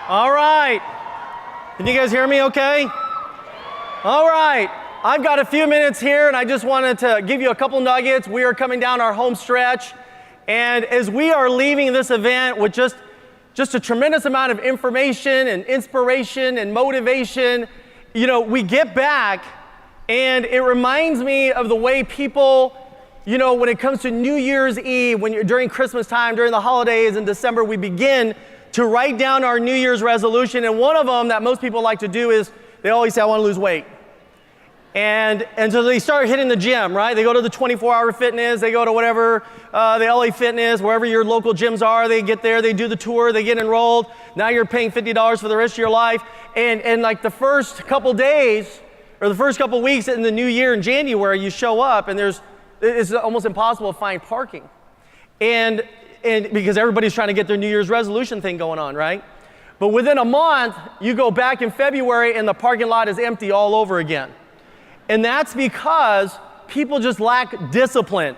All right. Can you guys hear me okay? All right. I've got a few minutes here, and I just wanted to give you a couple nuggets. We are coming down our home stretch, and as we are leaving this event with just a tremendous amount of information and inspiration and motivation, we get back, and it reminds me of the way people, when it comes to New Year's Eve, during Christmas time, during the holidays in December, we begin to write down our New Year's resolution. And one of them that most people like to do is they always say, I want to lose weight. And so they start hitting the gym, right? They go to the 24-hour fitness, they go to whatever, the LA Fitness, wherever your local gyms are, they get there, they do the tour, they get enrolled. Now you're paying $50 for the rest of your life. And like the first couple days, or the first couple weeks in the new year in January, you show up and it's almost impossible to find parking. And because everybody's trying to get their New Year's resolution thing going on, right? But within a month, you go back in February and the parking lot is empty all over again. And that's because people just lack discipline.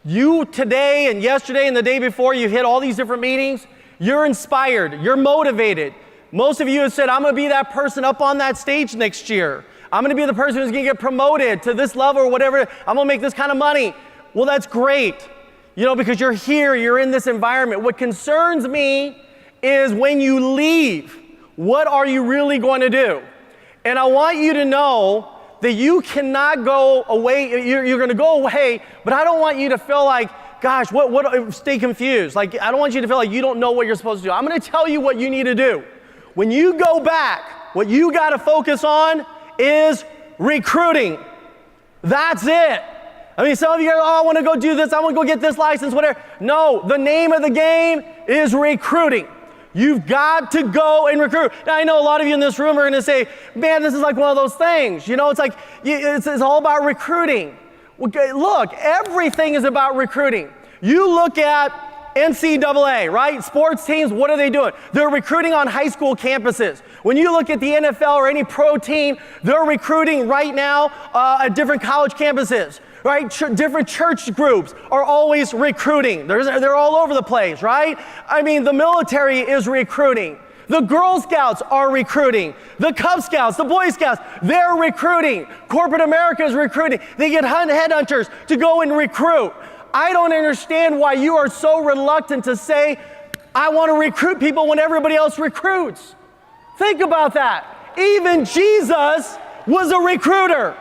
You today and yesterday and the day before, you hit all these different meetings, you're inspired, you're motivated. Most of you have said, I'm gonna be that person up on that stage next year. I'm gonna be the person who's gonna get promoted to this level or whatever, I'm gonna make this kind of money. Well, that's great. Because you're here, you're in this environment. What concerns me is when you leave, what are you really going to do? And I want you to know that you cannot go away. You're going to go away, but I don't want you to feel like, gosh, stay confused. Like, I don't want you to feel like you don't know what you're supposed to do. I'm going to tell you what you need to do. When you go back, what you got to focus on is recruiting. That's it. Some of you go, I want to go do this, I want to go get this license, whatever. No, the name of the game is recruiting. You've got to go and recruit. Now, I know a lot of you in this room are going to say, man, this is like one of those things. It's like, it's all about recruiting. Look, everything is about recruiting. You look at NCAA, right? Sports teams, what are they doing? They're recruiting on high school campuses. When you look at the NFL or any pro team, they're recruiting right now at different college campuses. Right? Different church groups are always recruiting. They're all over the place, right? The military is recruiting. The Girl Scouts are recruiting. The Cub Scouts, the Boy Scouts, they're recruiting. Corporate America is recruiting. They get headhunters to go and recruit. I don't understand why you are so reluctant to say, I want to recruit people when everybody else recruits. Think about that. Even Jesus was a recruiter.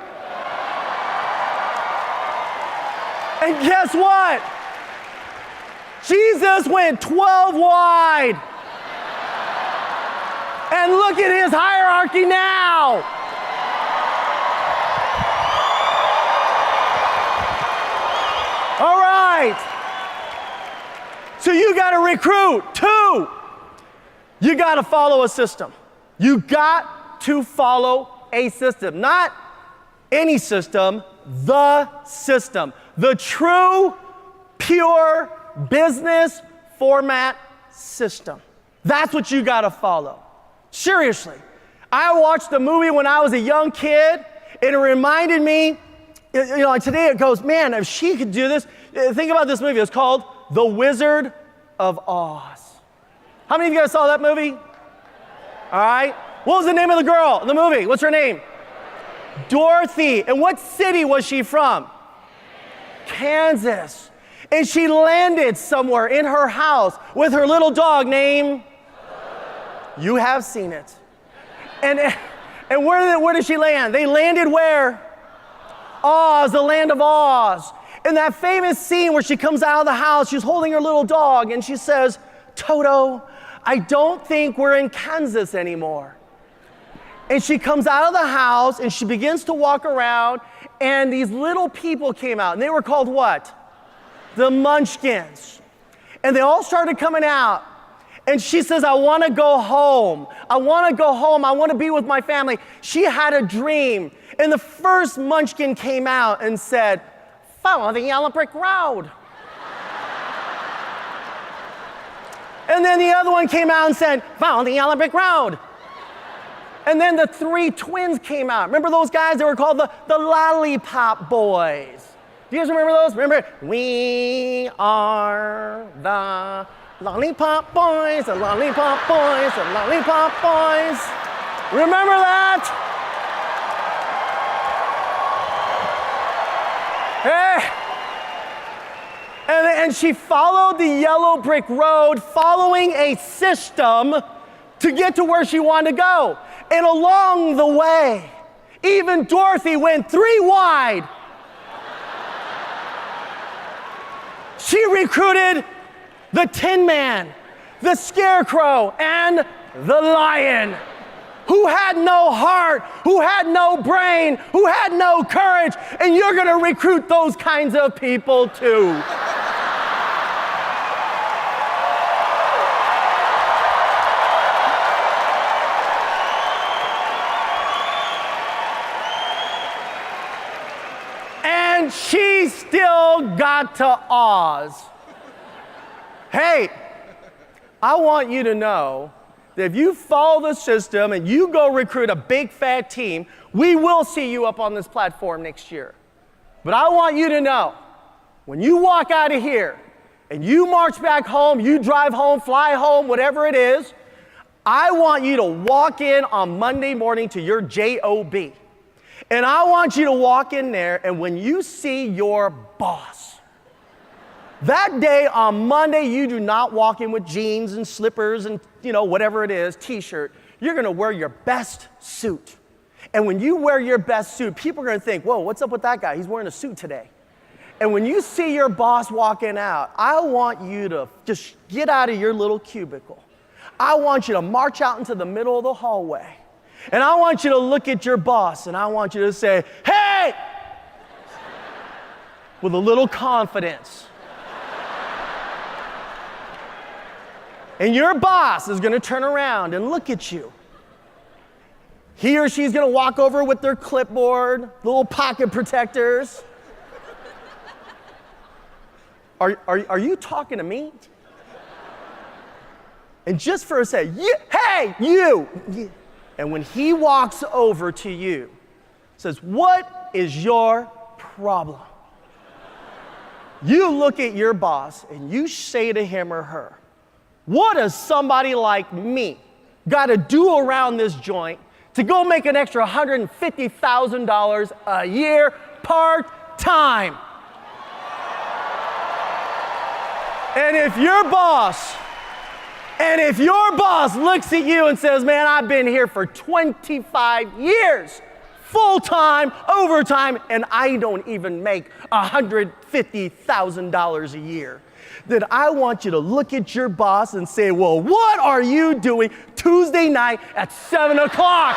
And guess what? Jesus went 12 wide. And look at his hierarchy now. All right. So you got to recruit. 2, you got to follow a system. You got to follow a system. Not any system, the system. The true, pure business format system. That's what you got to follow. Seriously. I watched the movie when I was a young kid, and it reminded me, like today it goes, man, if she could do this. Think about this movie. It's called The Wizard of Oz. How many of you guys saw that movie? All right. What was the name of the girl in the movie? What's her name? Dorothy. And what city was she from? Kansas. And she landed somewhere in her house with her little dog named, you have seen it. And where did she land? They landed where? Oz, the land of Oz. And that famous scene where she comes out of the house, she's holding her little dog, and she says, Toto, I don't think we're in Kansas anymore. And she comes out of the house and she begins to walk around, and these little people came out, and they were called what? The Munchkins. And they all started coming out. And she says, I want to go home. I want to go home. I want to be with my family. She had a dream. And the first Munchkin came out and said, follow the yellow brick road. And then the other one came out and said, follow the yellow brick road. And then the 3 twins came out. Remember those guys? They were called the Lollipop Boys. Do you guys remember those? Remember? We are the Lollipop boys, the lollipop boys, the lollipop boys. Remember that? Hey. And she followed the yellow brick road, following a system to get to where she wanted to go. And along the way, even Dorothy went 3 wide. She recruited the Tin Man, the Scarecrow, and the Lion, who had no heart, who had no brain, who had no courage, and you're gonna recruit those kinds of people too. And she still got to Oz. Hey, I want you to know that if you follow the system and you go recruit a big fat team, we will see you up on this platform next year. But I want you to know, when you walk out of here and you march back home, you drive home, fly home, whatever it is, I want you to walk in on Monday morning to your job. And I want you to walk in there, and when you see your boss, that day on Monday, you do not walk in with jeans and slippers and, whatever it is, t-shirt. You're gonna wear your best suit. And when you wear your best suit, people are gonna think, whoa, what's up with that guy? He's wearing a suit today. And when you see your boss walking out, I want you to just get out of your little cubicle. I want you to march out into the middle of the hallway. And I want you to look at your boss, and I want you to say, hey! With a little confidence. And your boss is gonna turn around and look at you. He or she's gonna walk over with their clipboard, little pocket protectors. Are you talking to me? And just for a second, hey, you! And when he walks over to you, says, what is your problem? You look at your boss and you say to him or her, what does somebody like me got to do around this joint to go make an extra $150,000 a year part-time? And if your boss looks at you and says, man, I've been here for 25 years, full-time, overtime, and I don't even make $150,000 a year, then I want you to look at your boss and say, well, what are you doing Tuesday night at 7 o'clock?